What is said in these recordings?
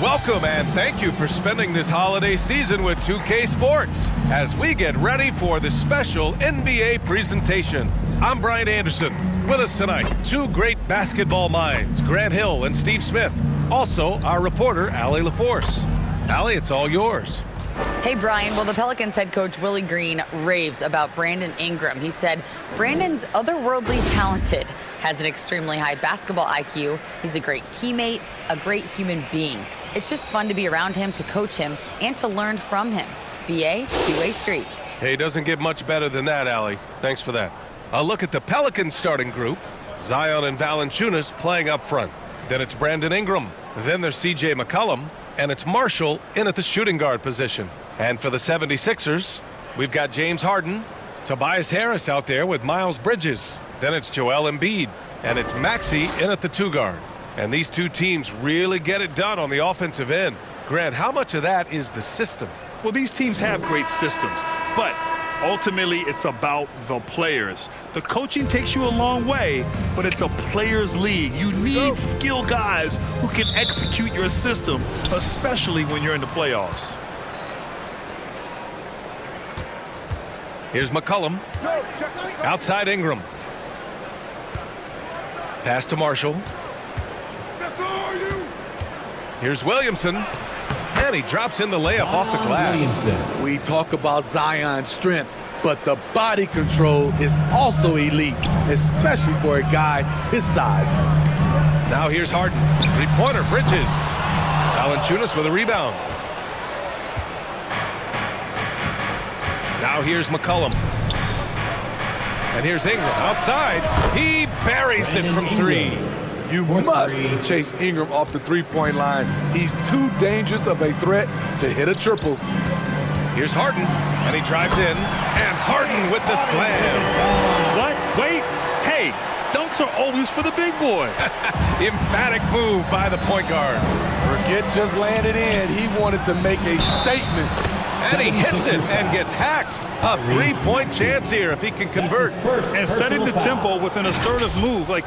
Welcome and thank you for spending this holiday season with 2K Sports as we get ready for the special NBA presentation. I'm Brian Anderson. With us tonight, two great basketball minds, Grant Hill and Steve Smith. Also, our reporter, Allie LaForce. Allie, it's all yours. Hey, Brian. Well, the Pelicans head coach Willie Green raves about Brandon Ingram. He said, Brandon's otherworldly talented, has an extremely high basketball IQ. He's a great teammate, a great human being. It's just fun to be around him, to coach him, and to learn from him. BA, two-way street. Hey, doesn't get much better than that, Allie. Thanks for that. A look at the Pelicans starting group. Zion and Valanciunas playing up front. Then it's Brandon Ingram. Then there's C.J. McCollum. And it's Marshall in at the shooting guard position. And for the 76ers, we've got James Harden, Tobias Harris out there with Miles Bridges. Then it's Joel Embiid. And it's Maxey in at the two guard. And these two teams really get it done on the offensive end. Grant, how much of that is the system? Well, these teams have great systems, but ultimately it's about the players. The coaching takes you a long way, but it's a players' league. You need skilled guys who can execute your system, especially when you're in the playoffs. Here's McCollum. Outside Ingram. Pass to Marshall. Here's Williamson. And he drops in the layup off the glass. We talk about Zion's strength, but the body control is also elite, especially for a guy his size. Now here's Harden. Three-pointer, Bridges. Valanciunas with a rebound. Now here's McCollum. And here's Ingram outside. He buries it from three. You must chase Ingram off the three-point line. He's too dangerous of a threat to hit a triple. Here's Harden, and he drives in, and Harden with the slam. What? Wait. Hey, dunks are always for the big boy. Emphatic move by the point guard. Forget just landed in. He wanted to make a statement. And he hits it and gets hacked. A three-point chance here if he can convert. And setting the tempo with an assertive move. Like,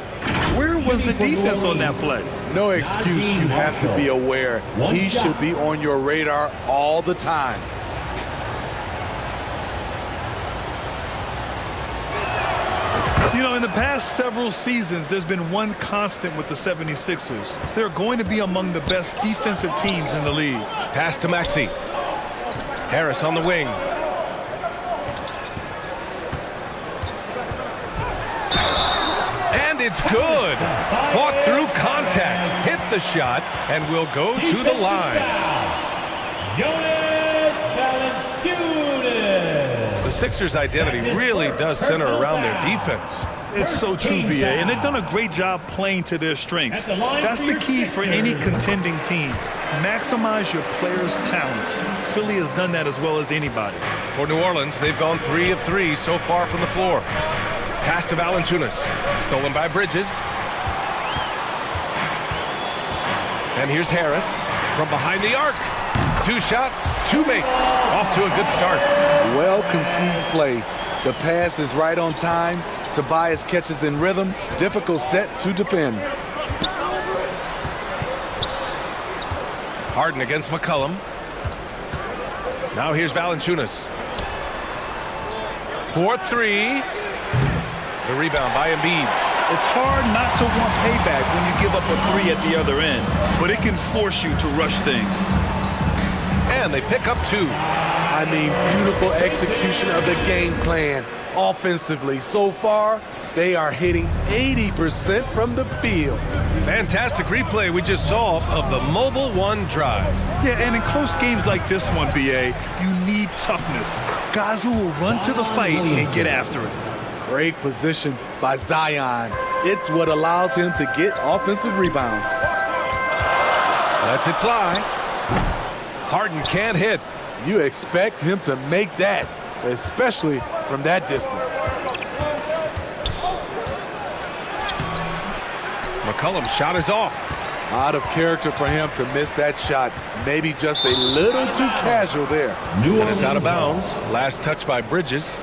where was the defense on that play? No excuse. You have to be aware. He should be on your radar all the time. You know, in the past several seasons, there's been one constant with the 76ers. They're going to be among the best defensive teams in the league. Pass to Maxey. Harris on the wing. And it's good. Fought through contact. Hit the shot and will go to the line. The Sixers' identity really does center around their defense. It's so true, B.A., and they've done a great job playing to their strengths. That's the key for any contending team. Maximize your players' talents. Philly has done that as well as anybody. For New Orleans, they've gone 3 of 3 so far from the floor. Pass to Valanciunas. Stolen by Bridges. And here's Harris from behind the arc. 2 shots, 2 makes. Off to a good start. Well conceived play. The pass is right on time. Tobias catches in rhythm. Difficult set to defend. Harden against McCollum. Now here's Valanciunas. 4-3. The rebound by Embiid. It's hard not to want payback when you give up a 3 at the other end, but it can force you to rush things. And they pick up 2. I mean, beautiful execution of the game plan. Offensively, so far, they are hitting 80% from the field. Fantastic replay we just saw of the Mobile One drive. Yeah, and in close games like this one, B.A., you need toughness. Guys who will run to the fight and get after it. Great position by Zion. It's what allows him to get offensive rebounds. Lets it fly. Harden can't hit. You expect him to make that, especially from that distance. McCollum's shot is off. Out of character for him to miss that shot. Maybe just a little too casual there. And it's out of bounds. Last touch by Bridges.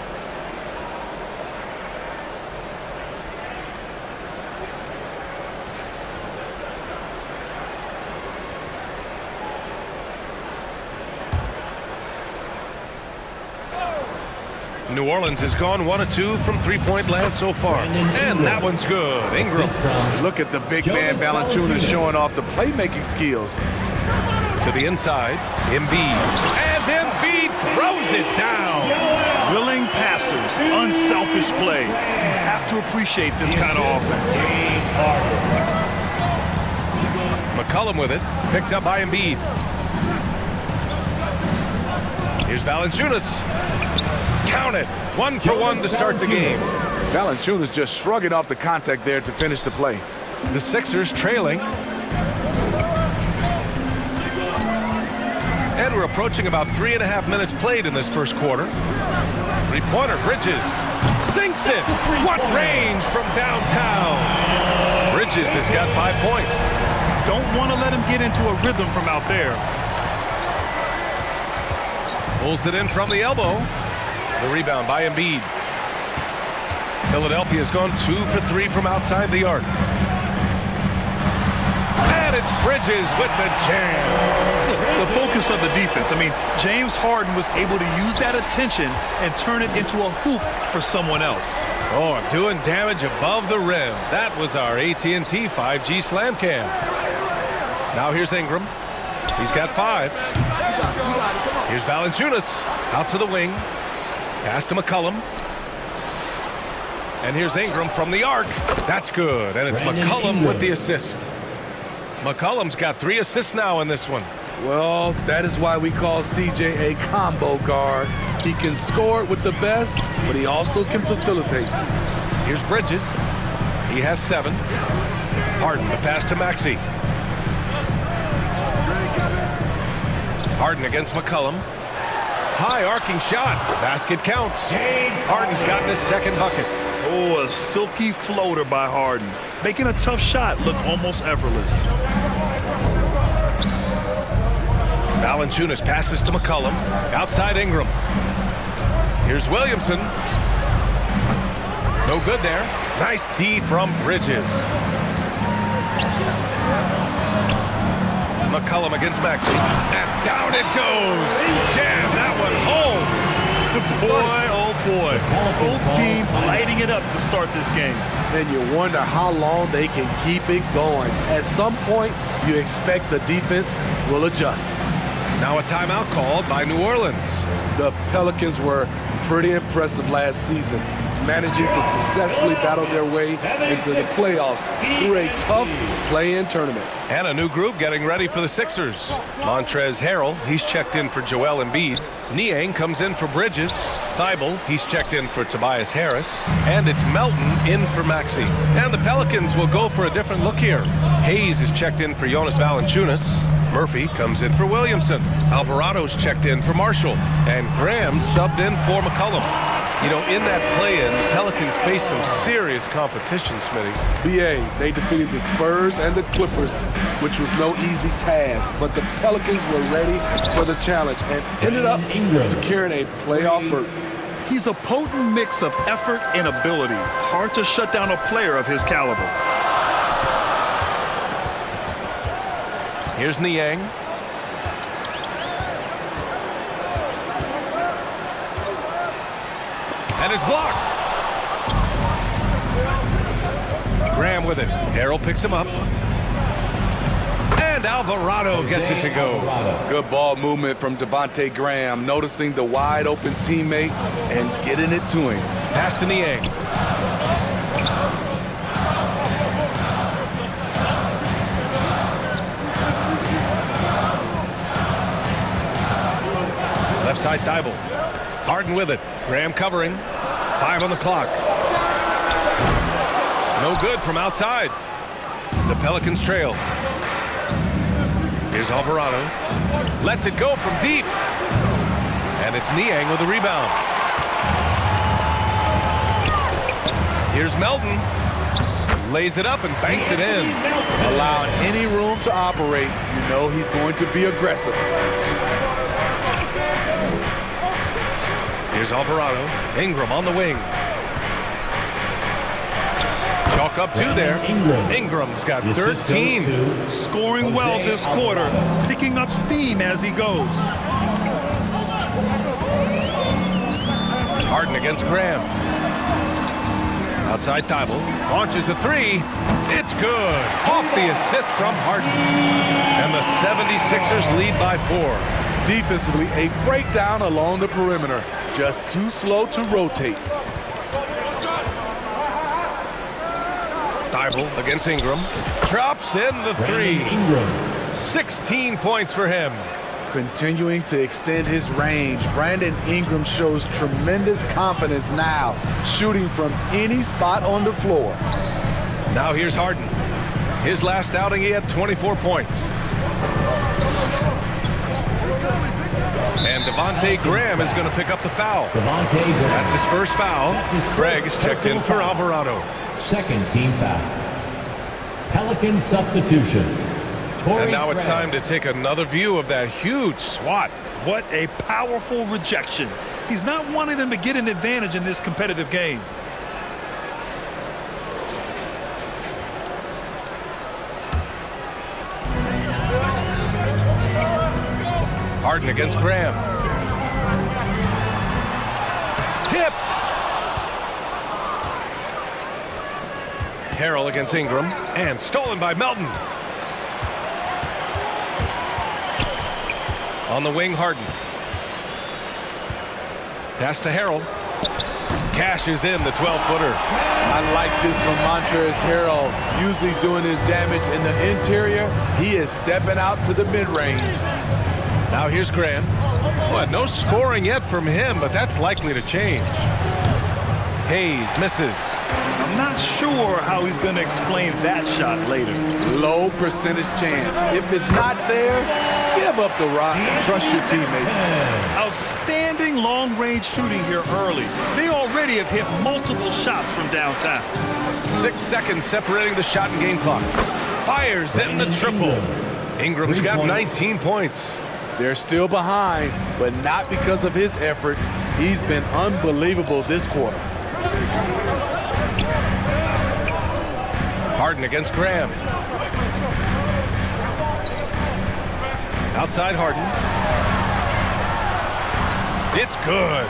New Orleans has gone 1 of 2 from three-point land so far. And that one's good. Ingram. Look at the big man Valanciunas showing off the playmaking skills. To the inside, Embiid. And Embiid throws it down. Willing passers, unselfish play. You have to appreciate this kind of offense. McCollum with it, picked up by Embiid. Here's Valanciunas. Count it. 1 for 1 to start the game. Valanciunas just shrugging off the contact there to finish the play. The Sixers trailing. And we're approaching about 3.5 minutes played in this first quarter. Three-pointer, Bridges. Sinks it. What range from downtown. Bridges has got 5 points. Don't want to let him get into a rhythm from out there. Pulls it in from the elbow. The rebound by Embiid. Philadelphia's gone 2 for 3 from outside the arc. And it's Bridges with the jam. The focus of the defense. I mean, James Harden was able to use that attention and turn it into a hoop for someone else. Oh, doing damage above the rim. That was our AT&T 5G slam cam. Now here's Ingram. He's got 5. Here's Valanciunas out to the wing. Pass to McCollum. And here's Ingram from the arc. That's good. And it's McCollum with the assist. McCollum's got 3 assists now in this one. Well, that is why we call CJ a combo guard. He can score with the best, but he also can facilitate. Here's Bridges. He has 7. Harden, the pass to Maxey. Harden against McCollum. High arcing shot. Basket counts. Harden's gotten his second bucket. Oh, a silky floater by Harden. Making a tough shot look almost effortless. Valanciunas passes to McCollum. Outside Ingram. Here's Williamson. No good there. Nice D from Bridges. McCollum against Maxey. And down it goes. Jam that one home. Boy, oh boy. Both teams lighting it up to start this game. And you wonder how long they can keep it going. At some point, you expect the defense will adjust. Now a timeout called by New Orleans. The Pelicans were pretty impressive last season, managing to successfully battle their way into the playoffs through a tough play-in tournament. And a new group getting ready for the Sixers. Montrezl Harrell, he's checked in for Joel Embiid. Niang comes in for Bridges. Thibault, he's checked in for Tobias Harris. And it's Melton in for Maxey. And the Pelicans will go for a different look here. Hayes is checked in for Jonas Valanciunas. Murphy comes in for Williamson. Alvarado's checked in for Marshall. And Graham subbed in for McCollum. You know, in that play-in, the Pelicans faced some serious competition, Smitty. BA, they defeated the Spurs and the Clippers, which was no easy task. But the Pelicans were ready for the challenge and ended up securing a playoff berth. He's a potent mix of effort and ability. Hard to shut down a player of his caliber. Here's Niang. And it's blocked. Graham with it. Harrell picks him up. And Alvarado gets it to go. Good ball movement from Devontae Graham, noticing the wide open teammate and getting it to him. Pass to Niang. Left side Thibault. Harden with it. Graham covering. 5 on the clock. No good from outside. The Pelicans trail. Here's Alvarado. Lets it go from deep. And it's Niang with the rebound. Here's Melton. Lays it up and banks it in. Allowing any room to operate, you know he's going to be aggressive. Here's Alvarado. Ingram on the wing. Chalk up 2 there. Ingram's got 13. Scoring well this quarter. Picking up steam as he goes. Harden against Graham. Outside Thibault. Launches a three. It's good. Off the assist from Harden. And the 76ers lead by 4. Defensively, a breakdown along the perimeter. Just too slow to rotate. Thibault against Ingram. Drops in the three. 16 points for him. Continuing to extend his range, Brandon Ingram shows tremendous confidence now, shooting from any spot on the floor. Now here's Harden. His last outing, he had 24 points. And Devontae Graham is going to pick up the foul. That's his first foul. Craig is checked in for Alvarado. Second team foul. Pelican substitution. And now it's time to take another view of that huge swat. What a powerful rejection. He's not wanting them to get an advantage in this competitive game. Harden against Graham. Tipped. Harrell against Ingram. And stolen by Melton. On the wing, Harden. Pass to Harrell. Cashes in the 12-footer. I like this from Montrezl Harrell. Usually doing his damage in the interior. He is stepping out to the mid-range. Now here's Graham. Well, no scoring yet from him, but that's likely to change. Hayes misses. I'm not sure how he's going to explain that shot later. Low percentage chance. If it's not there, give up the rock and trust your teammates. Outstanding long-range shooting here early. They already have hit multiple shots from downtown. 6 seconds separating the shot and game clock. Fires in the triple. Ingram's got 19 points. They're still behind, but not because of his efforts. He's been unbelievable this quarter. Harden against Graham. Outside Harden. It's good.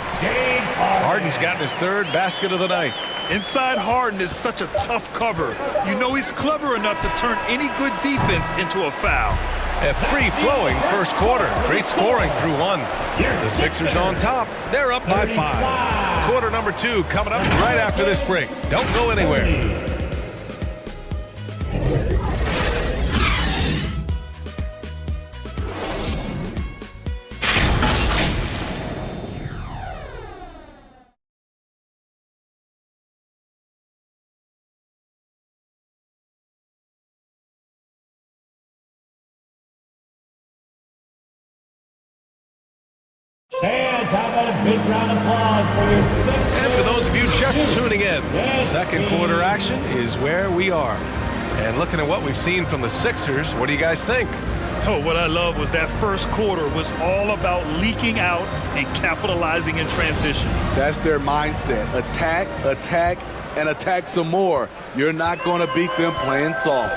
Harden's gotten his third basket of the night. Inside Harden is such a tough cover. You know he's clever enough to turn any good defense into a foul. A free-flowing first quarter. Great scoring through one. The Sixers on top. They're up by 5. Quarter number 2 coming up right after this break. Don't go anywhere. And how about a big round of applause for your sixth. And for those of you just tuning in, second quarter action is where we are. And looking at what we've seen from the Sixers, what do you guys think? Oh, what I love was that first quarter was all about leaking out and capitalizing in transition. That's their mindset. Attack, attack, and attack some more. You're not going to beat them playing soft.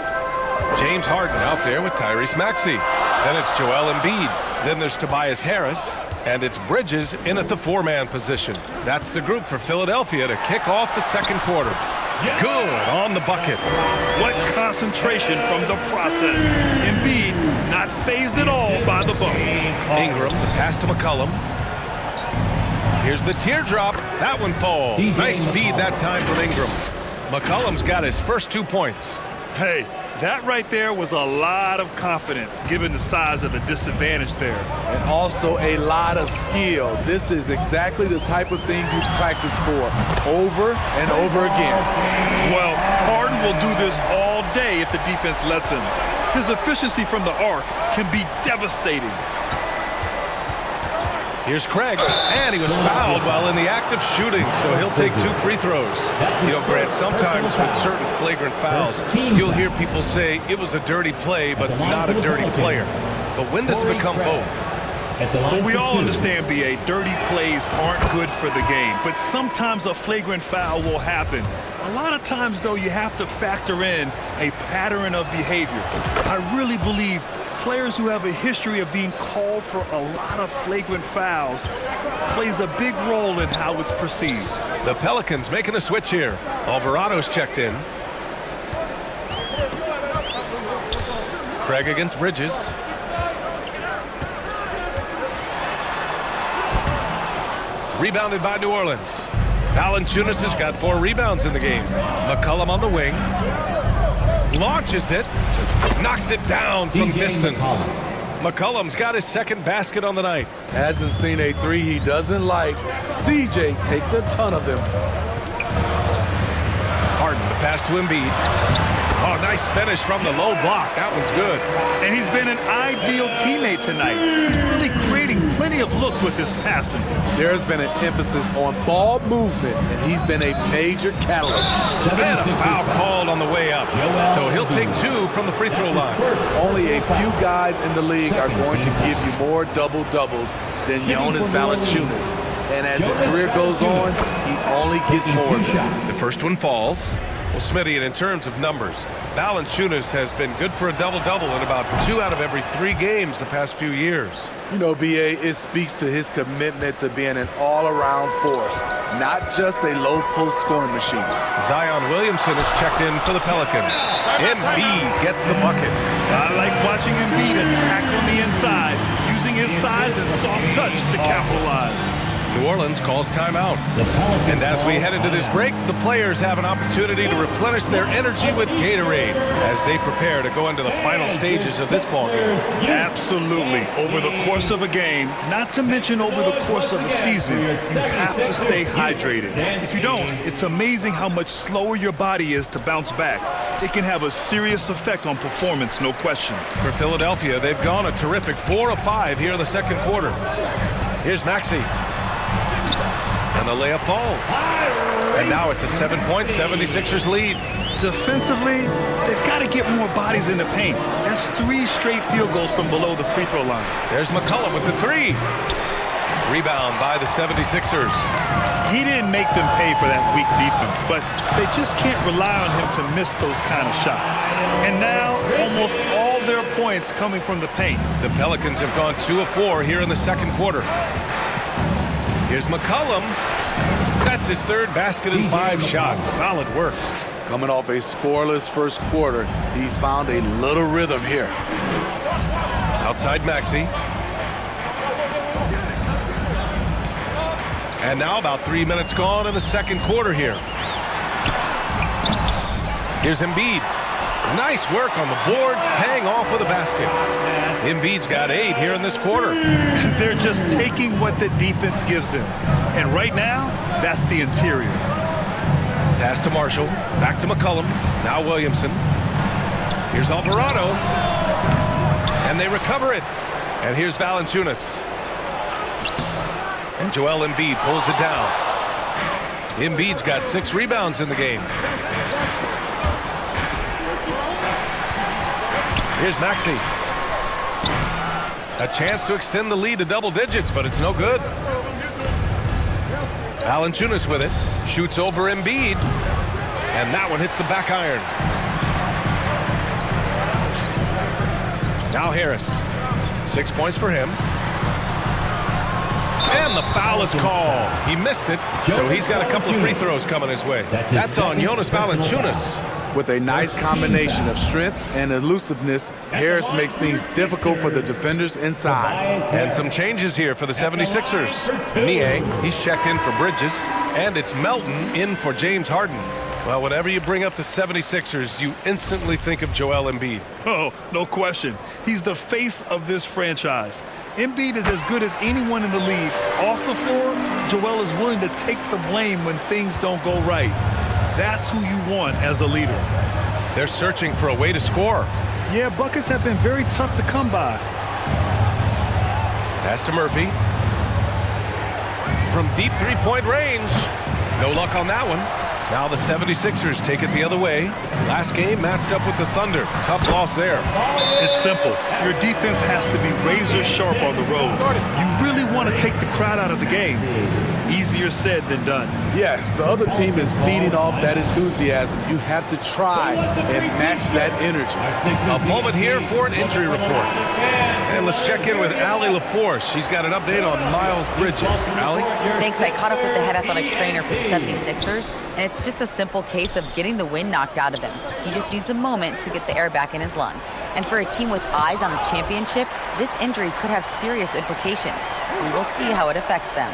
James Harden out there with Tyrese Maxey. Then it's Joel Embiid. Then there's Tobias Harris. And it's Bridges in at the 4-man position. That's the group for Philadelphia to kick off the second quarter. Good on the bucket. What concentration from the process. Embiid not phased at all by the bump. Ingram, the pass to McCollum. Here's the teardrop. That one falls. Nice feed that time from Ingram. McCollum's got his first 2 points. Hey, that right there was a lot of confidence given the size of the disadvantage there. And also a lot of skill. This is exactly the type of thing you practice for over and over again. Well, Harden will do this all day if the defense lets him. His efficiency from the arc can be devastating. Here's Craig, and he was fouled while in the act of shooting, so he'll take 2 free throws. You know, Grant, sometimes with certain flagrant fouls, you'll hear people say it was a dirty play, but not a dirty player. But when does it become both? Well, we all understand, B.A., dirty plays aren't good for the game, but sometimes a flagrant foul will happen. A lot of times, though, you have to factor in a pattern of behavior. I really believe players who have a history of being called for a lot of flagrant fouls plays a big role in how it's perceived. The Pelicans making a switch here. Alvarado's checked in. Craig against Bridges. Rebounded by New Orleans. Valanciunas has got 4 rebounds in the game. McCollum on the wing. Launches it. Knocks it down from distance. McCollum's got his second basket on the night. Hasn't seen a three he doesn't like. CJ takes a ton of them. Harden, the pass to Embiid. Oh, nice finish from the low block. That one's good. And he's been an ideal teammate tonight. He's really creating plenty of looks with his passing. There's been an emphasis on ball movement, and he's been a major catalyst. And a foul called on the way up. So he'll take 2 from the free throw line. Only a few guys in the league are going to give you more double-doubles than Jonas Valanciunas. And as his career goes on, he only gets more. The first one falls. Well, Smitty, and in terms of numbers, Valanciunas has been good for a double-double in about 2 out of every 3 games the past few years. You know, BA, it speaks to his commitment to being an all-around force, not just a low-post scoring machine. Zion Williamson is checked in for the Pelicans. Embiid gets the bucket. I like watching Embiid attack on the inside, using his size and soft touch to capitalize. New Orleans calls timeout. And as we head into this break, the players have an opportunity to replenish their energy with Gatorade as they prepare to go into the final stages of this ballgame. Absolutely. Over the course of a game, not to mention over the course of a season, you have to stay hydrated. If you don't, it's amazing how much slower your body is to bounce back. It can have a serious effect on performance, no question. For Philadelphia, they've gone a terrific 4 of 5 here in the second quarter. Here's Maxey. And the layup falls. And now it's a 7-point 76ers lead. Defensively, they've got to get more bodies in the paint. That's 3 straight field goals from below the free throw line. There's McCollum with the 3. Rebound by the 76ers. He didn't make them pay for that weak defense, but they just can't rely on him to miss those kind of shots. And now, almost all their points coming from the paint. The Pelicans have gone 2 of 4 here in the second quarter. Here's McCollum. That's his 3rd basket in 5 shots. Solid work. Coming off a scoreless first quarter, he's found a little rhythm here. Outside Maxey. And now about 3 minutes gone in the second quarter here. Here's Embiid. Nice work on the boards, paying off with a basket. Embiid's got 8 here in this quarter. They're just taking what the defense gives them. And right now, that's the interior. Pass to Marshall. Back to McCollum. Now Williamson. Here's Alvarado. And they recover it. And here's Valanciunas. And Joel Embiid pulls it down. Embiid's got 6 rebounds in the game. Here's Maxey. A chance to extend the lead to double digits, but it's no good. Valanciunas with it. Shoots over Embiid. And that one hits the back iron. Now Harris. 6 points for him. And the foul is called. He missed it, so he's got a couple of free throws coming his way. That's on Jonas Valanciunas. With a nice combination of strength and elusiveness, Harris makes things difficult for the defenders inside. And some changes here for the 76ers. Niang, he's checked in for Bridges. And it's Melton in for James Harden. Well, whenever you bring up the 76ers, you instantly think of Joel Embiid. Oh, no question. He's the face of this franchise. Embiid is as good as anyone in the league. Off the floor, Joel is willing to take the blame when things don't go right. That's who you want as a leader. They're searching for a way to score. Yeah, buckets have been very tough to come by. Pass to Murphy. From deep 3-point range. No luck on that one. Now the 76ers take it the other way. Last game matched up with the Thunder. Tough loss there. It's simple. Your defense has to be razor sharp on the road. You really want to take the crowd out of the game. Easier said than done. Yes, the other team is feeding off that enthusiasm. You have to try and match that energy. A moment here for an injury report. And let's check in with Allie LaForce. She's got an update on Miles Bridges. Allie? Thanks. I caught up with the head athletic trainer for the 76ers, and it's just a simple case of getting the wind knocked out of him. He just needs a moment to get the air back in his lungs. And for a team with eyes on the championship, this injury could have serious implications. We will see how it affects them.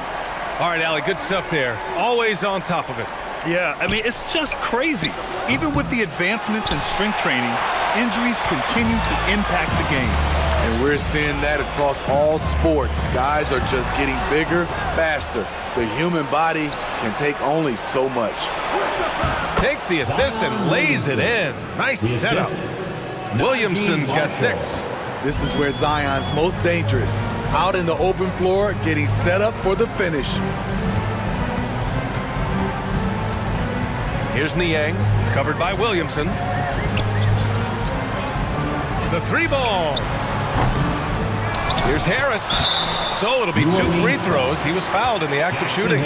All right, Allie, good stuff there. Always on top of it. Yeah, I mean, it's just crazy. Even with the advancements in strength training, injuries continue to impact the game. And we're seeing that across all sports. Guys are just getting bigger, faster. The human body can take only so much. Takes the assist and lays it in. Nice setup. Williamson's got 6. This is where Zion's most dangerous. Out in the open floor, getting set up for the finish. Here's Niang, covered by Williamson. The 3 ball. Here's Harris. So it'll be 2 free throws. He was fouled in the act of shooting.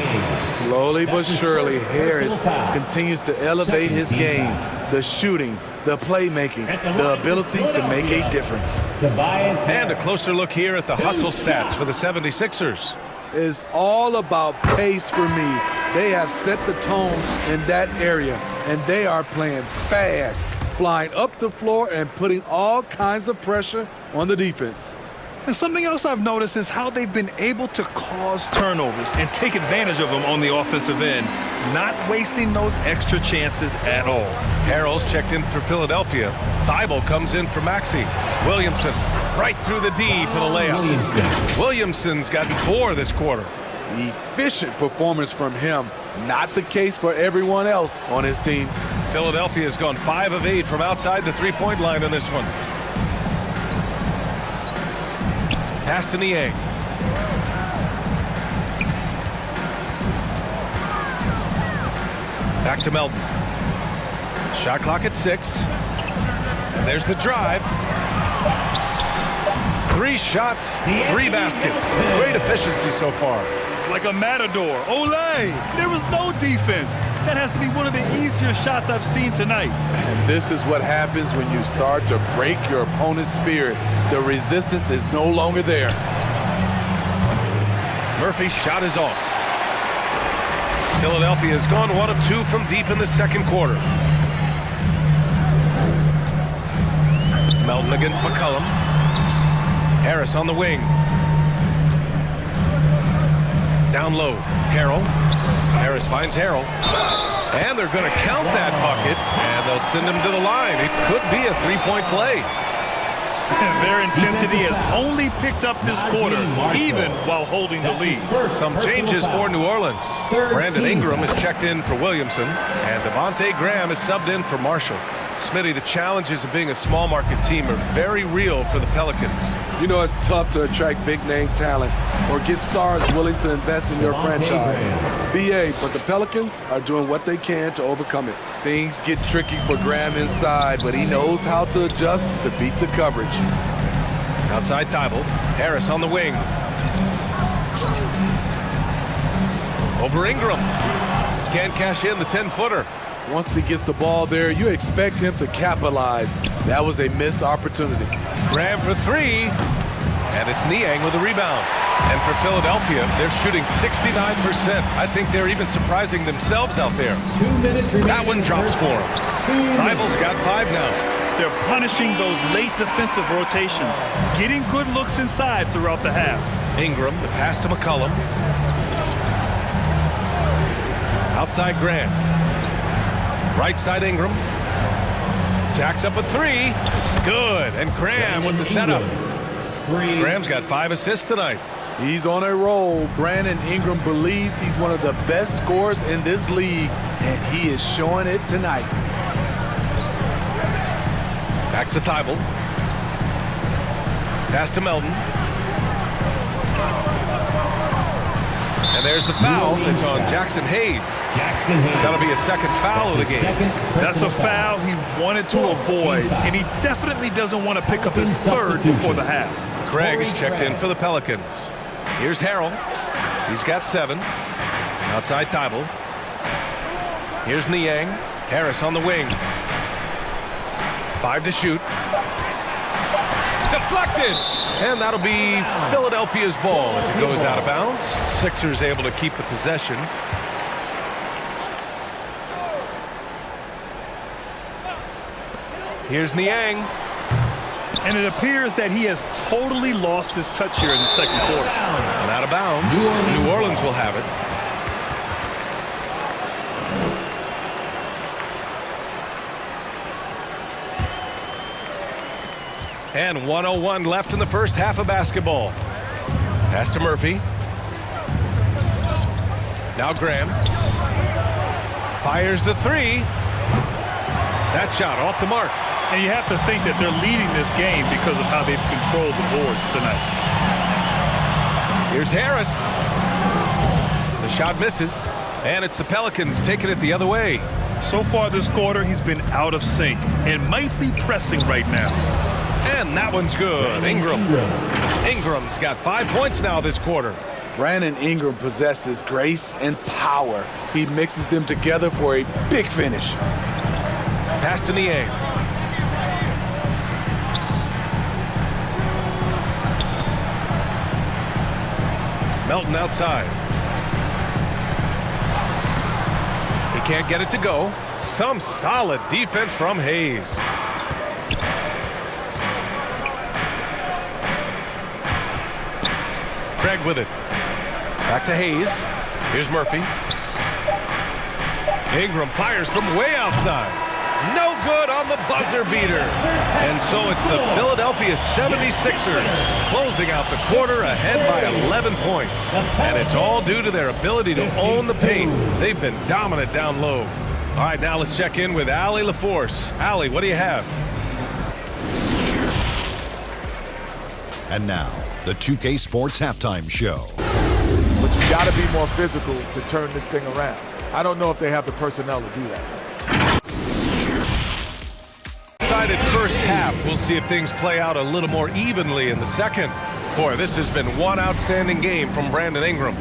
Slowly but surely, Harris continues to elevate his game. The shooting, the playmaking, the ability to make a difference. And a closer look here at the hustle stats for the 76ers. It's all about pace for me. They have set the tone in that area, and they are playing fast, flying up the floor and putting all kinds of pressure on the defense. And something else I've noticed is how they've been able to cause turnovers and take advantage of them on the offensive end, not wasting those extra chances at all. Harrell's checked in for Philadelphia. Thibault comes in for Maxey. Williamson right through the D for the layup. Williamson's gotten 4 this quarter. Efficient performance from him. Not the case for everyone else on his team. Philadelphia has gone 5 of 8 from outside the three-point line in this one. Pass to Niang. Back to Melton. Shot clock at 6. And there's the drive. 3 shots, 3 baskets. Great efficiency so far. Like a matador. Olay! There was no defense. That has to be one of the easier shots I've seen tonight. And this is what happens when you start to break your opponent's spirit. The resistance is no longer there. Murphy's shot is off. Philadelphia has gone 1 of 2 from deep in the second quarter. Melton against McCollum. Harris on the wing. Down low. Harrell. Harris finds Harrell. And they're going to count that bucket, and they'll send him to the line. It could be a 3-point play. Their intensity has only picked up this quarter, even while holding the lead. Some changes for New Orleans. Brandon Ingram is checked in for Williamson, and Devontae Graham is subbed in for Marshall. Smitty, the challenges of being a small market team are very real for the Pelicans. You know, it's tough to attract big-name talent or get stars willing to invest in your franchise. BA, but the Pelicans are doing what they can to overcome it. Things get tricky for Graham inside, but he knows how to adjust to beat the coverage. Outside Thibault. Harris on the wing. Over Ingram. Can't cash in the 10-footer. Once he gets the ball there, you expect him to capitalize. That was a missed opportunity. Graham for 3. And it's Niang with a rebound. And for Philadelphia, they're shooting 69%. I think they're even surprising themselves out there. 2 minutes remaining. That one drops for him. Thibault's got 5 now. They're punishing those late defensive rotations, getting good looks inside throughout the half. Ingram, the pass to McCollum. Outside Graham. Right side Ingram. Jacks up a 3. Good. And Graham with the setup. Graham's got 5 assists tonight. He's on a roll. Brandon Ingram believes he's one of the best scorers in this league, and he is showing it tonight. Back to Thibault. Pass to Melton. And there's the foul. It's on Jackson Hayes. Jackson Hayes. That'll be a second foul of the game. That's a foul he wanted to avoid, and he definitely doesn't want to pick up his third before the half. Craig's checked in for the Pelicans. Here's Harrell. He's got 7. Outside Thibault. Here's Niang. Harris on the wing. 5 to shoot. Deflected! And that'll be Philadelphia's ball as it goes out of bounds. Sixers able to keep the possession. Here's Niang. And it appears that he has totally lost his touch here in the second quarter. And out of bounds. New Orleans will have it. And 1:01 left in the first half of basketball. Pass to Murphy. Now Graham. Fires the 3. That shot off the mark. And you have to think that they're leading this game because of how they've controlled the boards tonight. Here's Harris. The shot misses. And it's the Pelicans taking it the other way. So far this quarter, he's been out of sync and might be pressing right now. And that one's good. Ingram. Ingram's got 5 points now this quarter. Brandon Ingram possesses grace and power. He mixes them together for a big finish. Pass to Niang. Melton outside. He can't get it to go. Some solid defense from Hayes. Craig with it. Back to Hayes. Here's Murphy. Ingram fires from way outside. No good on the buzzer beater. And so it's the Philadelphia 76ers closing out the quarter ahead by 11 points. And it's all due to their ability to own the paint. They've been dominant down low. All right, now let's check in with Allie LaForce. Allie, what do you have? And now, the 2K Sports Halftime Show. But you got to be more physical to turn this thing around. I don't know if they have the personnel to do that. Decided first half. We'll see if things play out a little more evenly in the second. Boy, this has been one outstanding game from Brandon Ingram.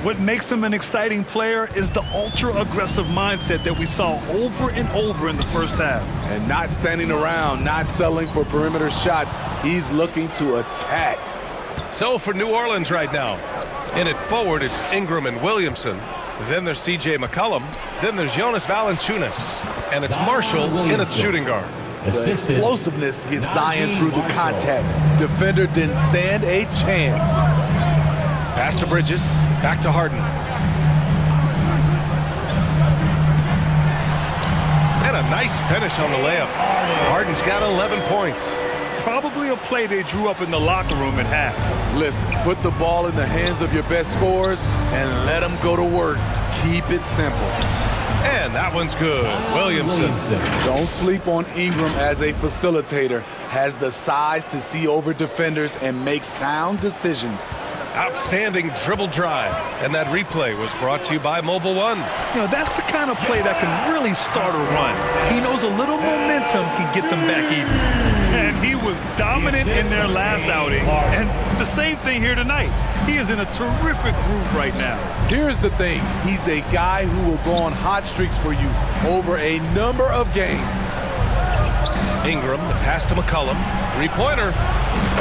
What makes him an exciting player is the ultra-aggressive mindset that we saw over and over in the first half. And not standing around, not settling for perimeter shots. He's looking to attack. So for New Orleans right now, in it forward, it's Ingram and Williamson. Then there's C.J. McCollum. Then there's Jonas Valanciunas. And it's Marshall in at shooting guard. The explosiveness gets Zion through the contact. Defender didn't stand a chance. Pass to Bridges. Back to Harden. And a nice finish on the layup. Harden's got 11 points. Probably a play they drew up in the locker room at half. Listen, put the ball in the hands of your best scorers and let them go to work. Keep it simple. And that one's good. Williamson. Don't sleep on Ingram as a facilitator. Has the size to see over defenders and make sound decisions. Outstanding dribble drive. And that replay was brought to you by Mobile One. You know, that's the kind of play that can really start a run. He knows a little momentum can get them back even. And he was dominant in their last outing. And the same thing here tonight. He is in a terrific groove right now. Here's the thing. He's a guy who will go on hot streaks for you over a number of games. Ingram, the pass to McCollum. Three-pointer.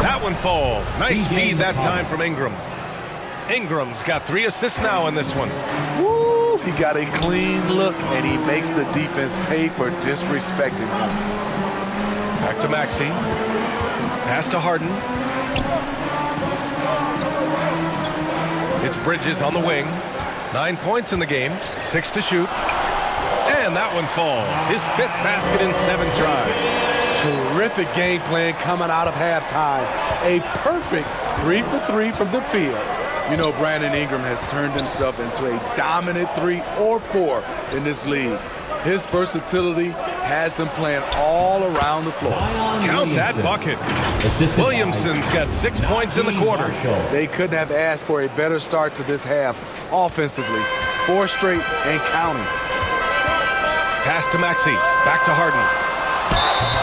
That one falls. Nice feed that time from Ingram. Ingram's got 3 assists now in this one. Woo! He got a clean look, and he makes the defense pay for disrespecting him. Back to Maxey. Pass to Harden. It's Bridges on the wing. 9 points in the game. 6 to shoot. And that one falls. His 5th basket in 7 tries. Terrific game plan coming out of halftime. A perfect 3 for 3 from the field. You know, Brandon Ingram has turned himself into a dominant 3 or 4 in this league. His versatility has him playing all around the floor. Count that bucket. Williamson's got 6 points in the quarter. They couldn't have asked for a better start to this half offensively. 4 straight and counting. Pass to Maxey. Back to Harden.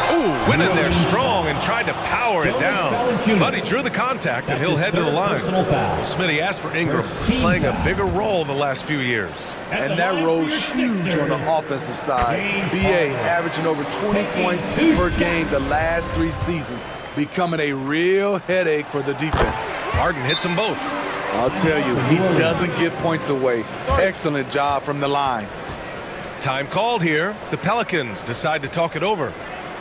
Ooh, went in there strong and tried to power it down. But he drew the contact, and he'll head to the line. Smitty asked for Ingram, playing a bigger role the last few years. And that role's huge on the offensive side. BA averaging over 20 points per game the last 3 seasons, becoming a real headache for the defense. Harden hits them both. I'll tell you, he doesn't give points away. Excellent job from the line. Time called here. The Pelicans decide to talk it over.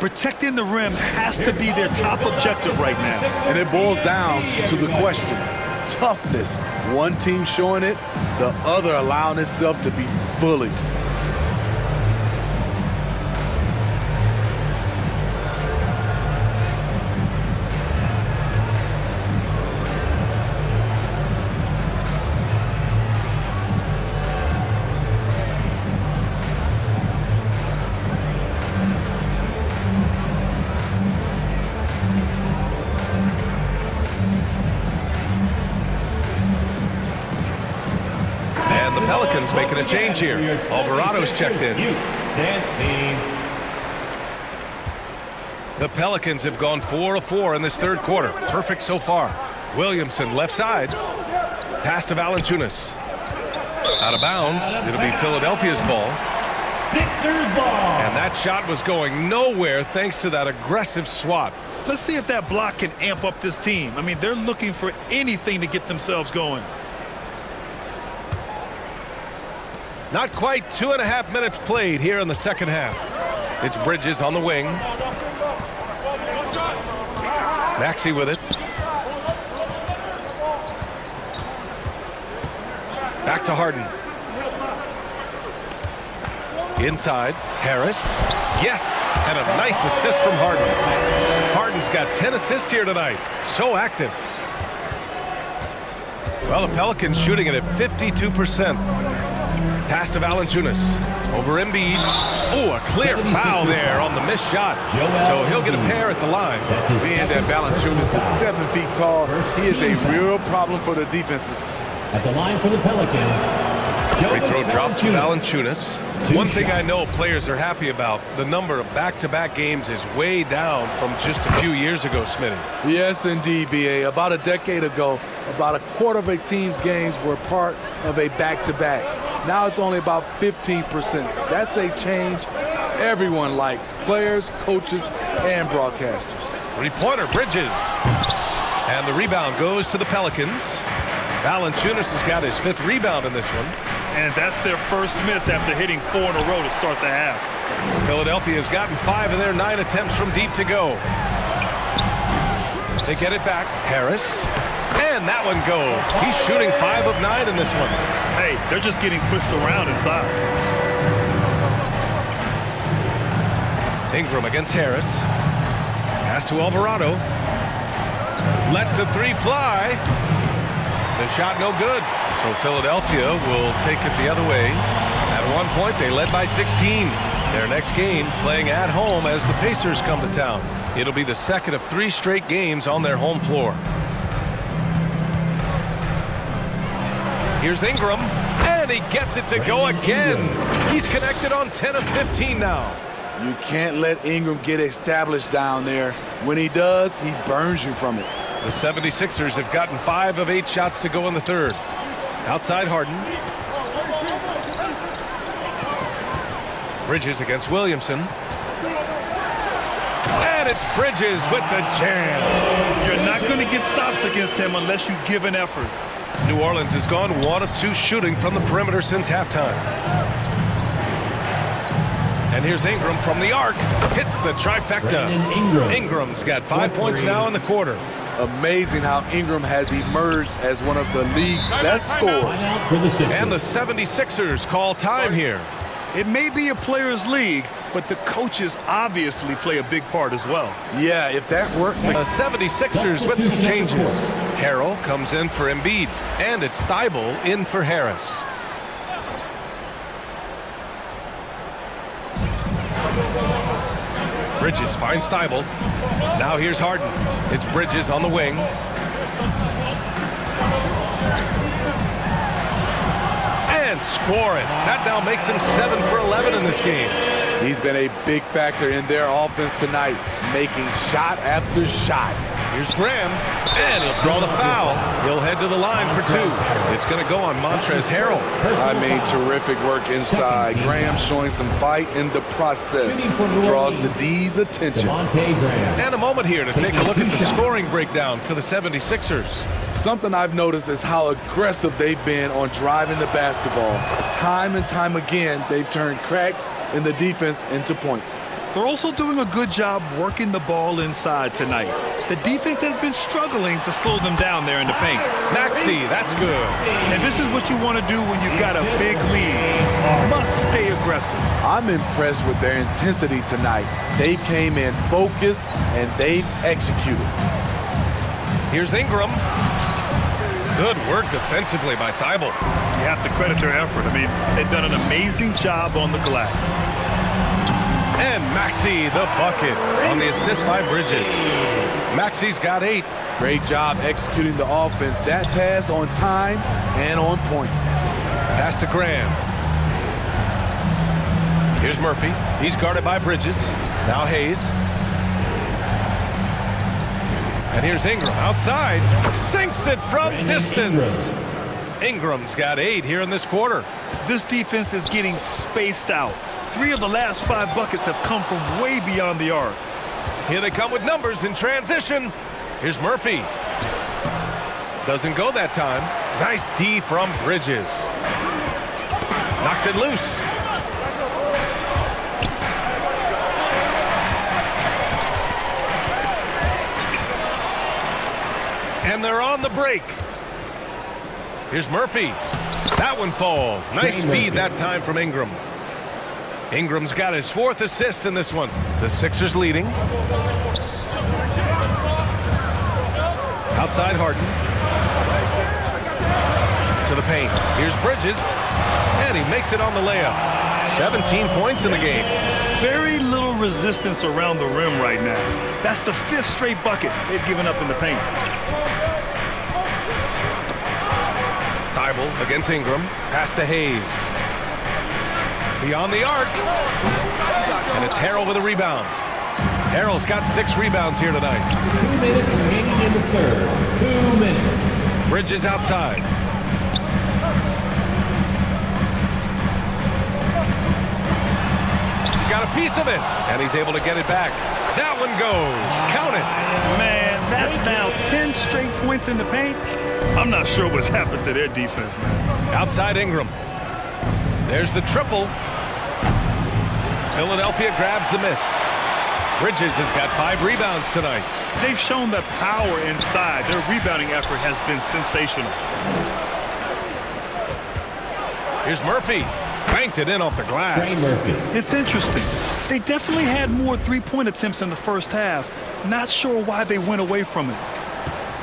Protecting the rim has to be their top objective right now. And it boils down to the question. Toughness. One team showing it, the other allowing itself to be bullied. Pelicans making a change here. Alvarado's checked in. The Pelicans have gone 4 of 4 in this third quarter. Perfect so far. Williamson left side. Pass to Valanciunas. Out of bounds. It'll be Philadelphia's ball. Sixers ball. And that shot was going nowhere thanks to that aggressive swat. Let's see if that block can amp up this team. I mean, they're looking for anything to get themselves going. Not quite 2.5 minutes played here in the second half. It's Bridges on the wing. Maxey with it. Back to Harden. Inside, Harris. Yes, and a nice assist from Harden. Harden's got 10 assists here tonight. So active. Well, the Pelicans shooting it at 52%. Pass to Valanciunas. Over Embiid. Oh, a clear foul there on the missed shot. So he'll get a pair at the line. Being that Valanciunas is 7 feet tall, he is a real problem for the defenses. At the line for the Pelicans. Free throw drop to Valanciunas. One thing I know players are happy about, the number of back-to-back games is way down from just a few years ago, Smitty. Yes, indeed, B.A. About a decade ago, about a quarter of a team's games were part of a back-to-back. Now it's only about 15%. That's a change everyone likes, players, coaches, and broadcasters. Three-pointer, Bridges. And the rebound goes to the Pelicans. Valanciunas has got his 5th rebound in this one. And that's their first miss after hitting 4 in a row to start the half. Philadelphia has gotten 5 of their 9 attempts from deep to go. They get it back. Harris. And that one goes. He's shooting 5 of 9 in this one. Hey, they're just getting pushed around inside. Ingram against Harris. Pass to Alvarado. Lets a 3 fly. The shot no good. So Philadelphia will take it the other way. At one point, they led by 16. Their next game playing at home as the Pacers come to town. It'll be the second of 3 straight games on their home floor. Here's Ingram, and he gets it to go again. He's connected on 10 of 15 now. You can't let Ingram get established down there. When he does, he burns you from it. The 76ers have gotten 5 of 8 shots to go in the third. Outside Harden. Bridges against Williamson. And it's Bridges with the jam. You're not going to get stops against him unless you give an effort. New Orleans has gone 1 of 2 shooting from the perimeter since halftime. And here's Ingram from the arc. Hits the trifecta. Ingram's got 5 points now in the quarter. Amazing how Ingram has emerged as one of the league's best scorers. And the 76ers call time here. It may be a players' league, but the coaches obviously play a big part as well. Yeah, if that worked. The 76ers with some changes. Harrell comes in for Embiid, and it's Thibault in for Harris. Bridges finds Thibault. Now here's Harden. It's Bridges on the wing. And scoring. That now makes him 7 for 11 in this game. He's been a big factor in their offense tonight, making shot after shot. Here's Graham, and he'll draw the foul. He'll head to the line for 2. It's going to go on Montrezl Harrell. I mean, terrific work inside. Graham showing some fight in the process. Draws the D's attention. And a moment here to take a look at the scoring breakdown for the 76ers. Something I've noticed is how aggressive they've been on driving the basketball. Time and time again, they've turned cracks in the defense into points. They're also doing a good job working the ball inside tonight. The defense has been struggling to slow them down there in the paint. Maxey, that's good. And this is what you want to do when you've got a big lead. Must stay aggressive. I'm impressed with their intensity tonight. They came in focused and they've executed. Here's Ingram. Good work defensively by Thibault. You have to credit their effort. I mean, they've done an amazing job on the glass. And Maxey, the bucket, on the assist by Bridges. Maxey's got 8. Great job executing the offense. That pass on time and on point. Pass to Graham. Here's Murphy. He's guarded by Bridges. Now Hayes. And here's Ingram outside. Sinks it from distance. Ingram's got 8 here in this quarter. This defense is getting spaced out. 3 of the last 5 buckets have come from way beyond the arc. Here they come with numbers in transition. Here's Murphy. Doesn't go that time. Nice D from Bridges. Knocks it loose. And they're on the break. Here's Murphy. That one falls. Nice feed that time from Ingram. Ingram's got his 4th assist in this one. The Sixers leading. Outside Harden. To the paint. Here's Bridges. And he makes it on the layup. 17 points in the game. Very little resistance around the rim right now. That's the 5th straight bucket they've given up in the paint. Thibault against Ingram. Pass to Hayes. Beyond the arc. And it's Harrell with a rebound. Harrell's got 6 rebounds here tonight. 2 minutes remaining in the third. 2 minutes. Bridges outside. Got a piece of it. And he's able to get it back. That one goes. Count it. Man, that's now 10 straight points in the paint. I'm not sure what's happened to their defense, man. Outside Ingram. There's the triple. Philadelphia grabs the miss. Bridges has got 5 rebounds tonight. They've shown that power inside. Their rebounding effort has been sensational. Here's Murphy. Banked it in off the glass. It's interesting. They definitely had more 3-point attempts in the first half. Not sure why they went away from it.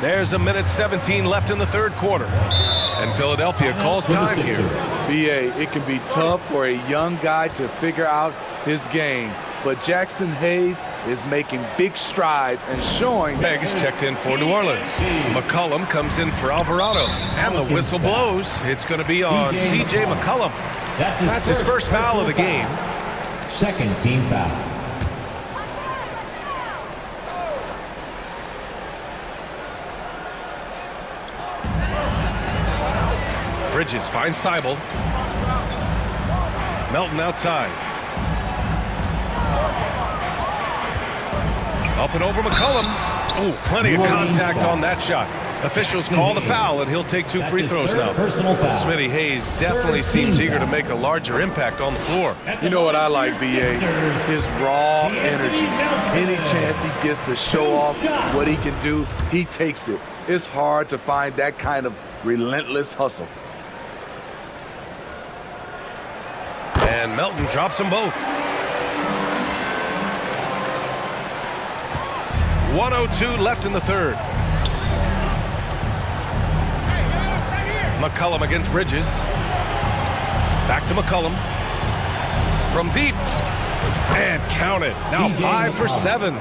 There's a minute 17 left in the third quarter. And Philadelphia calls time here. BA, it can be tough for a young guy to figure out his game. But Jackson Hayes is making big strides and showing. Peg is checked in for New Orleans. McCollum comes in for Alvarado. And the whistle blows. It's going to be on C.J. McCollum. That's his first foul of the game. Second team foul. Bridges finds Thibault. Melton outside. Up and over McCollum. Oh, plenty of contact on that shot. Officials call the foul, and he'll take 2 free throws now. Smitty Hayes definitely seems eager to make a larger impact on the floor. You know what I like, BA? His raw energy. Any chance he gets to show off what he can do, he takes it. It's hard to find that kind of relentless hustle. And Melton drops them both. 1:02 left in the third. McCollum against Bridges. Back to McCollum. From deep. And count it. Now 5 for 7.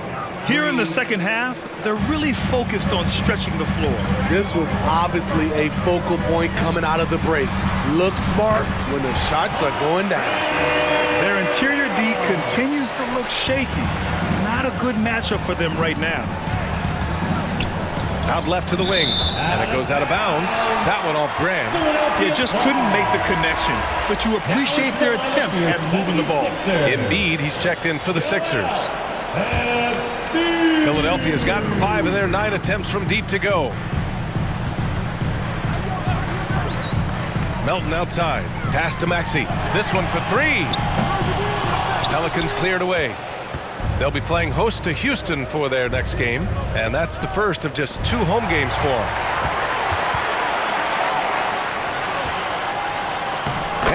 Here in the second half, they're really focused on stretching the floor. This was obviously a focal point coming out of the break. Look smart when the shots are going down. Their interior D continues to look shaky. Not a good matchup for them right now. Out left to the wing. And it goes out of bounds. That one off Grant. They just couldn't make the connection. But you appreciate their attempt at moving the ball. Embiid, he's checked in for the Sixers. Philadelphia's gotten 5 of their 9 attempts from deep to go. Melton outside. Pass to Maxey. This one for 3. Pelicans cleared away. They'll be playing host to Houston for their next game, and that's the first of just 2 home games for them.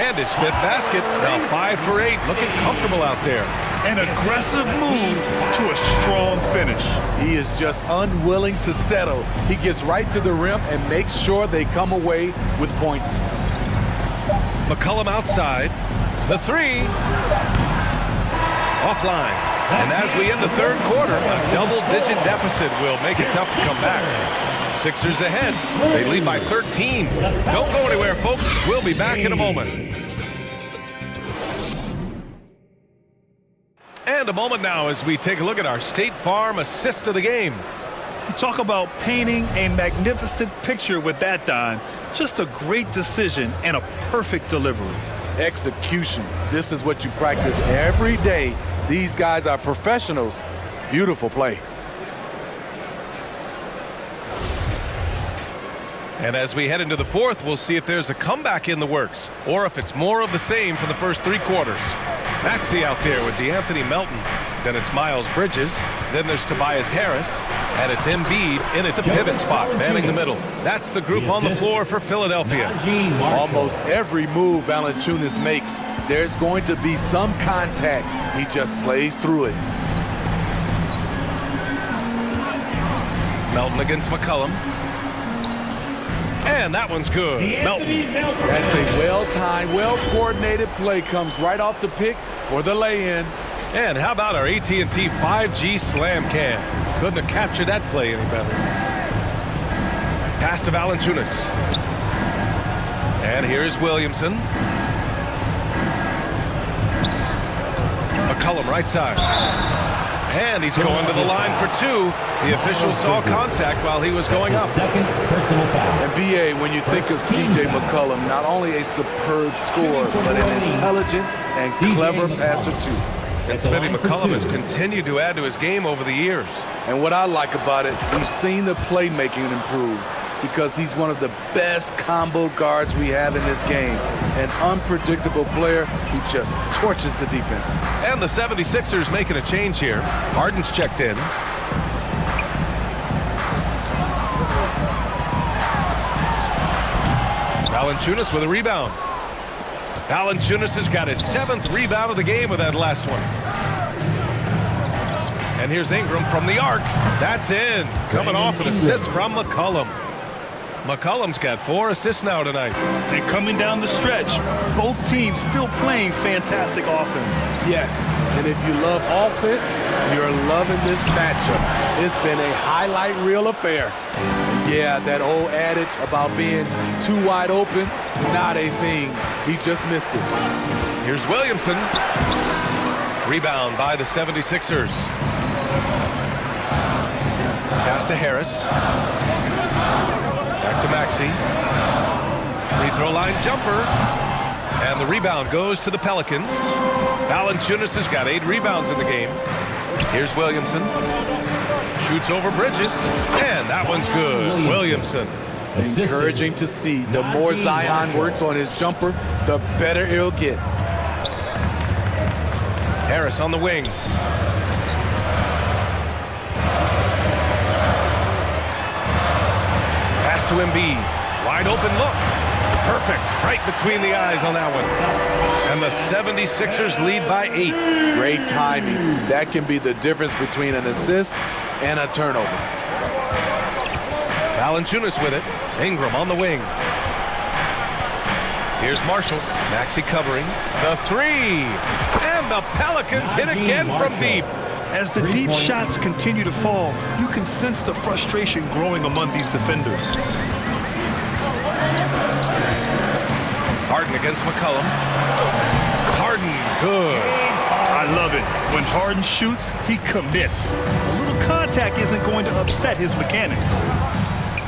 And his 5th basket. Now 5 for 8. Looking comfortable out there. An aggressive move to a strong finish. He is just unwilling to settle. He gets right to the rim and makes sure they come away with points. McCollum outside. The 3. Offline. And as we end the third quarter, a double-digit deficit will make it tough to come back. Sixers ahead. They lead by 13. Don't go anywhere, folks. We'll be back in a moment. And a moment now as we take a look at our State Farm assist of the game. You talk about painting a magnificent picture with that dime. Just a great decision and a perfect delivery. Execution. This is what you practice every day. These guys are professionals. Beautiful play. And as we head into the fourth, we'll see if there's a comeback in the works or if it's more of the same for the first 3 quarters. Maxey out there with DeAnthony Melton. Then it's Miles Bridges. Then there's Tobias Harris. And it's Embiid in at the pivot spot, manning the middle. That's the group on the floor for Philadelphia. Almost every move Valanciunas makes, there's going to be some contact. He just plays through it. Melton against McCollum. And that one's good. Melton. That's a well-timed, well-coordinated play. Comes right off the pick for the lay-in. And how about our AT&T 5G slam cam? Couldn't have captured that play any better. Pass to Valanciunas. And here's Williamson. McCollum right side. And he's going to the line for 2. The official saw contact while he was going up. Second personal foul. And BA, when you think of C.J. McCollum, not only a superb scorer, but an intelligent and clever passer too. And Smitty McCollum has continued to add to his game over the years. And what I like about it, we've seen the playmaking improve because he's one of the best combo guards we have in this game. An unpredictable player who just torches the defense. And the 76ers making a change here. Harden's checked in. Valanciunas with a rebound. Valanciunas has got his 7th rebound of the game with that last one. And here's Ingram from the arc. That's in. Coming off an assist from McCollum. McCollum's got 4 assists now tonight. And coming down the stretch, both teams still playing fantastic offense. Yes, and if you love offense, you're loving this matchup. It's been a highlight reel affair. And yeah, that old adage about being too wide open, not a thing. He just missed it. Here's Williamson. Rebound by the 76ers. Pass to Harris. Back to Maxey. Free throw line jumper. And the rebound goes to the Pelicans. Valanciunas has got 8 rebounds in the game. Here's Williamson. Shoots over Bridges. And that one's good. Williamson. Encouraging to see. The more Zion works on his jumper, the better it'll get. Harris on the wing. Pass to Embiid. Wide open look. Perfect. Right between the eyes on that one. And the 76ers lead by 8. Great timing. That can be the difference between an assist and a turnover. Valanciunas with it. Ingram on the wing. Here's Marshall. Maxey covering. The three. And the Pelicans hit again from deep. As the deep shots continue to fall, you can sense the frustration growing among these defenders. Harden against McCollum. Harden, good. I love it. When Harden shoots, he commits. A little contact isn't going to upset his mechanics.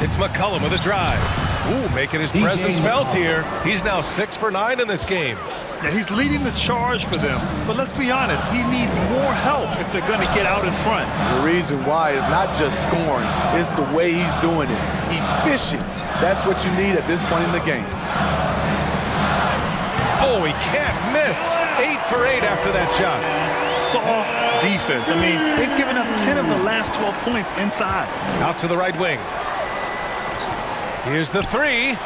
It's McCollum with a drive. Ooh, making his presence felt here. He's now 6 for 9 in this game. Now, he's leading the charge for them, but let's be honest, he needs more help if they're going to get out in front. The reason why is not just scoring, it's the way he's doing it. Efficient. That's what you need at this point in the game. Oh, he can't miss. 8 for 8 after that shot. Soft defense. I mean, they've given up 10 of the last 12 points inside. Out to the right wing. Here's the three.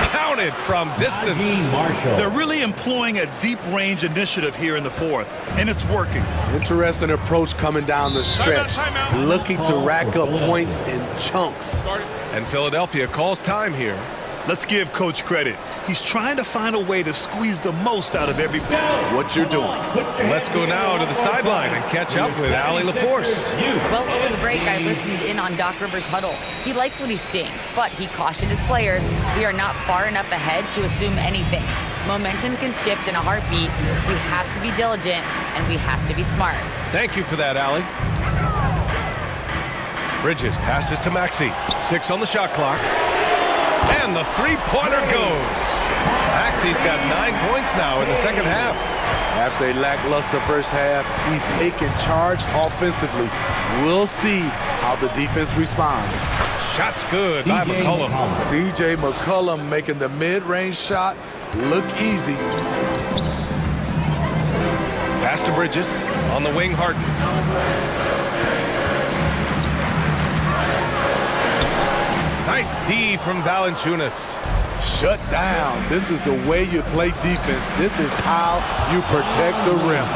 Counted from distance. They're really employing a deep range initiative here in the fourth, and it's working. Interesting approach coming down the stretch. Looking to rack up points in chunks. And Philadelphia calls time here. Let's give Coach credit. He's trying to find a way to squeeze the most out of every what you're doing. Let's go now to the sideline and catch up with Allie LaForce. Well, over the break, I listened in on Doc Rivers' huddle. He likes what he's seeing, but he cautioned his players, we are not far enough ahead to assume anything. Momentum can shift in a heartbeat. We have to be diligent, and we have to be smart. Thank you for that, Allie. Bridges passes to Maxey. 6 on the shot clock. And the three-pointer goes. Maxey's got 9 points now in the second half. After a lackluster first half, he's taking charge offensively. We'll see how the defense responds. Shot's good by McCollum. C.J. McCollum making the mid-range shot look easy. Pass to Bridges. On the wing, Harden. Nice D from Valanciunas. Shut down. This is the way you play defense. This is how you protect the rim.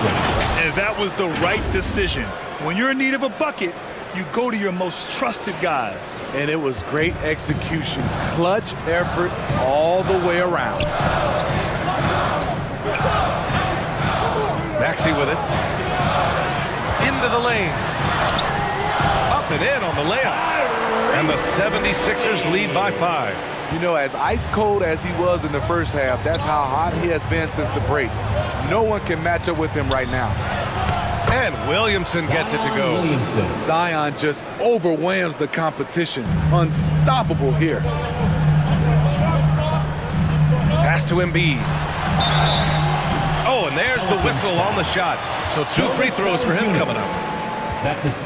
And that was the right decision. When you're in need of a bucket, you go to your most trusted guys. And it was great execution. Clutch effort all the way around. Maxey with it. Into the lane. Up and in on the layup. And the 76ers lead by 5. You know, as ice cold as he was in the first half, that's how hot he has been since the break. No one can match up with him right now. And Williamson gets it to go. Zion just overwhelms the competition. Unstoppable here. Pass to Embiid. Oh, and there's the whistle on the shot. So 2 free throws for him coming up.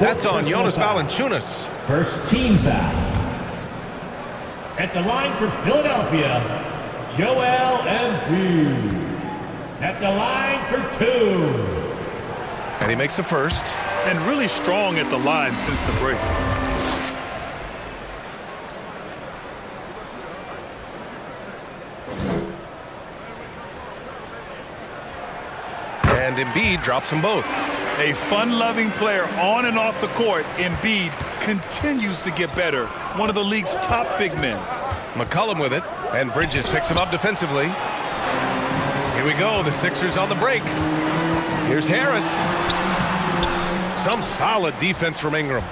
That's on Jonas Valanciunas. First team foul. At the line for Philadelphia, Joel Embiid. At the line for 2. And he makes the first. And really strong at the line since the break. And Embiid drops them both. A fun-loving player on and off the court, Embiid continues to get better. One of the league's top big men. McCollum with it, and Bridges picks him up defensively. Here we go, the Sixers on the break. Here's Harris. Some solid defense from Ingram.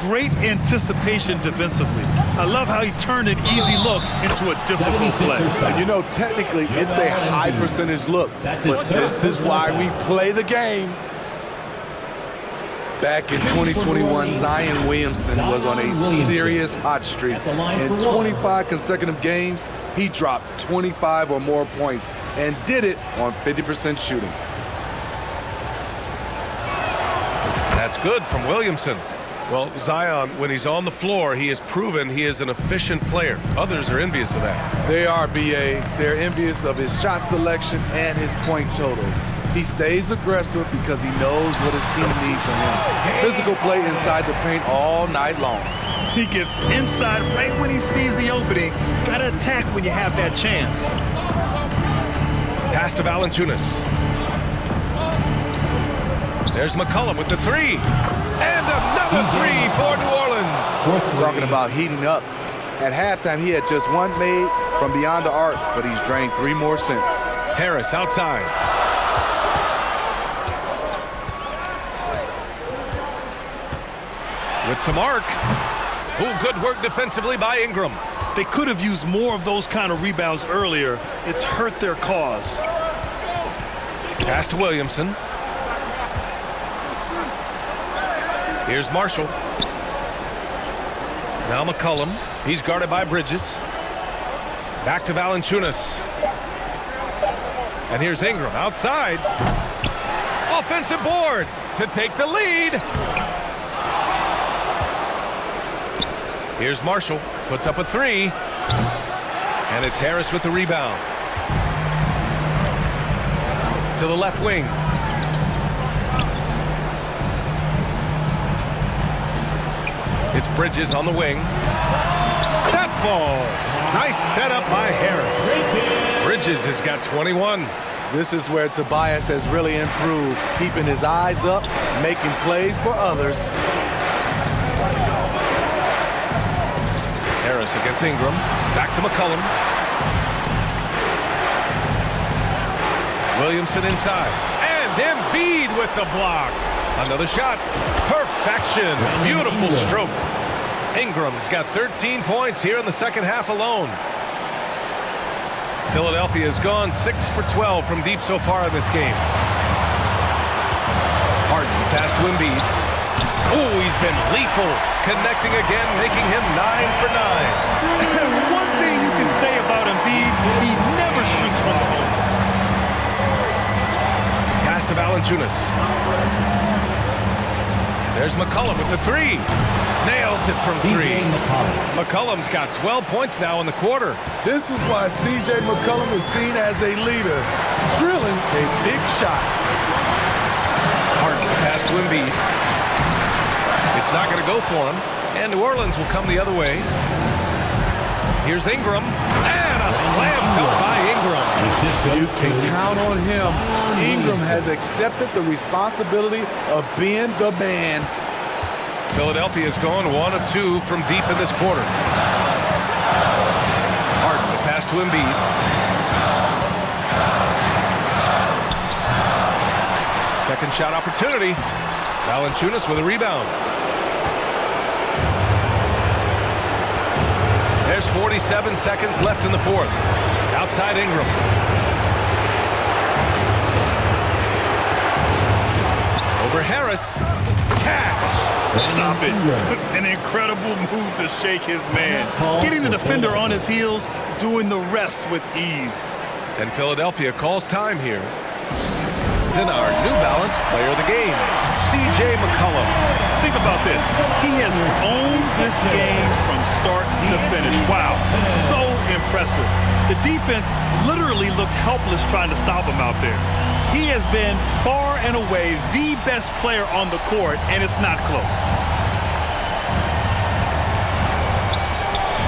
Great anticipation defensively. I love how he turned an easy look into a difficult play. And you know, technically, it's a high percentage look. But this is why we play the game. Back in 2021, Zion Williamson was on a serious hot streak. In 25 consecutive games, he dropped 25 or more points and did it on 50% shooting. That's good from Williamson. Well, Zion, when he's on the floor, he has proven he is an efficient player. Others are envious of that. They are, B.A. They're envious of his shot selection and his point total. He stays aggressive because he knows what his team needs from him. Physical play inside the paint all night long. He gets inside right when he sees the opening. Gotta attack when you have that chance. Pass to Valanciunas. There's McCollum with the three. And another three for New Orleans. Talking about heating up. At halftime, he had just one made from beyond the arc, but he's drained 3 more since. Harris outside. With some arc. Ooh, good work defensively by Ingram. They could have used more of those kind of rebounds earlier. It's hurt their cause. Pass to Williamson. Here's Marshall. Now McCollum. He's guarded by Bridges. Back to Valanciunas. And here's Ingram outside. Offensive board to take the lead. Here's Marshall. Puts up a 3. And it's Harris with the rebound. To the left wing. It's Bridges on the wing. That falls. Nice setup by Harris. Bridges has got 21. This is where Tobias has really improved, keeping his eyes up, making plays for others. Harris against Ingram. Back to McCollum. Williamson inside. And Embiid with the block. Another shot. Perfection. Beautiful stroke. Ingram's got 13 points here in the second half alone. Philadelphia has gone 6 for 12 from deep so far in this game. Harden pass to Embiid. Oh, he's been lethal. Connecting again, making him 9 for 9. One thing you can say about Embiid, he never shoots from the hole. Pass to Valanciunas. There's McCollum with the 3. Nails it from 3. McCollum's got 12 points now in the quarter. This is why C.J. McCollum is seen as a leader, drilling a big shot. Harden pass to Embiid. It's not going to go for him, and New Orleans will come the other way. Here's Ingram, and a slam dunk by Ingram. You can count on him. Ingram has accepted the responsibility of being the man. Philadelphia has gone 1 of 2 from deep in this quarter. Harden, the pass to Embiid. Second shot opportunity. Valanciunas with a rebound. There's 47 seconds left in the fourth. Outside Ingram. Over Harris. Catch. Stop it. An incredible move to shake his man. Getting the defender on his heels, doing the rest with ease. And Philadelphia calls time here. It's in our New Balance player of the game, C.J. McCollum. Think about this. He has owned this game from start to finish. Wow, so impressive. The defense literally looked helpless trying to stop him out there. He has been far and away the best player on the court, and it's not close.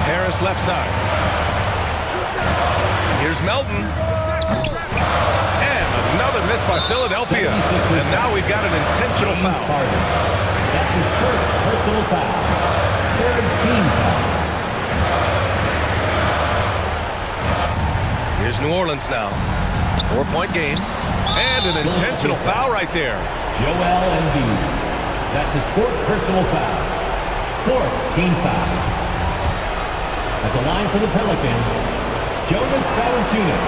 Harris left side. Here's Melton. And another miss by Philadelphia. And now we've got an intentional foul. That's his first personal foul. Third team foul. Here's New Orleans now. 4-point game. And an intentional foul right there. Joel Embiid. That's his fourth personal foul. Fourth team foul. At the line for the Pelicans, Jonas Valanciunas.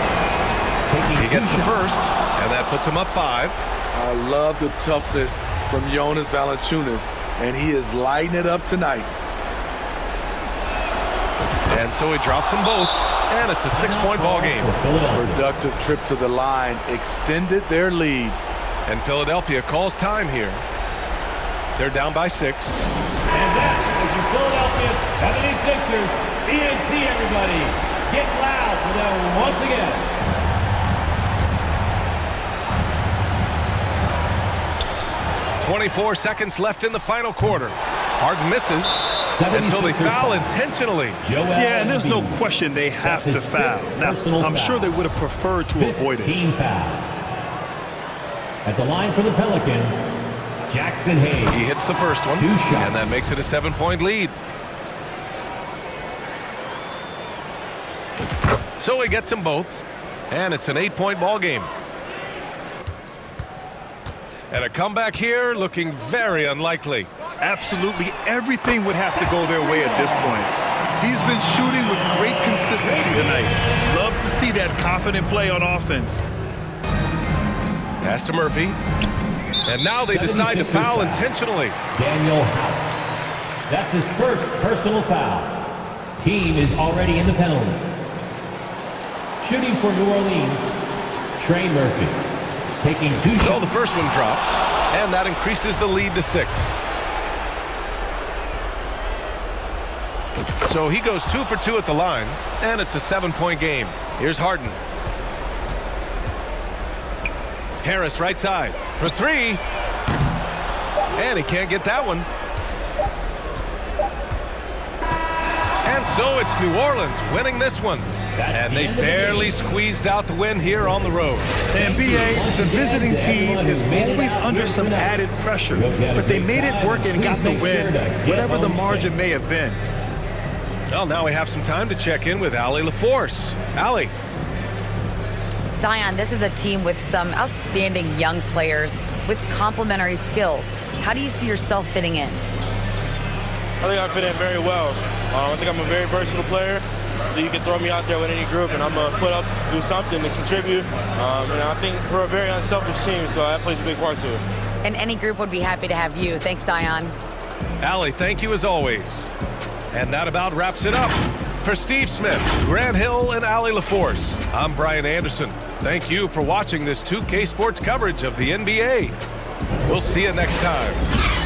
He gets the first, and that puts him up 5. I love the toughness from Jonas Valanciunas, and he is lighting it up tonight. And so he drops them both, and it's a 6-point ball game. Productive trip to the line extended their lead. And Philadelphia calls time here. They're down by 6. And that is the Philadelphia 76ers. ENC, everybody. Get loud for them once again. 24 seconds left in the final quarter. Harden misses until they foul intentionally. Yeah, and there's no question they have to foul. Now, I'm sure they would have preferred to avoid it. Team foul. At the line for the Pelicans, Jackson Hayes. He hits the first one, and that makes it a 7-point lead. So he gets them both, and it's an 8-point ball game. And a comeback here looking very unlikely. Absolutely everything would have to go their way at this point. He's been shooting with great consistency tonight. Love to see that confident play on offense. Pass to Murphy. And now they decide to foul intentionally. Daniel House. That's his first personal foul. Team is already in the penalty. Shooting for New Orleans, Trey Murphy. Taking 2 shots. So the first one drops, and that increases the lead to 6. So he goes 2 for 2 at the line, and it's a 7-point game. Here's Harden. Harris right side for 3. And he can't get that one. And so it's New Orleans winning this one. And they barely squeezed out the win here on the road. And BA, the visiting team is always under some added pressure, but they made it work and got the win, whatever the margin may have been. Well, now we have some time to check in with Allie LaForce. Allie. Zion, this is a team with some outstanding young players with complementary skills. How do you see yourself fitting in? I think I fit in very well. I think I'm a very versatile player. So you can throw me out there with any group, and I'm going to put up, do something to contribute. And I think we're a very unselfish team, so that plays a big part to it. And any group would be happy to have you. Thanks, Zion. Allie, thank you as always. And that about wraps it up. For Steve Smith, Grant Hill, and Allie LaForce, I'm Brian Anderson. Thank you for watching this 2K Sports coverage of the NBA. We'll see you next time.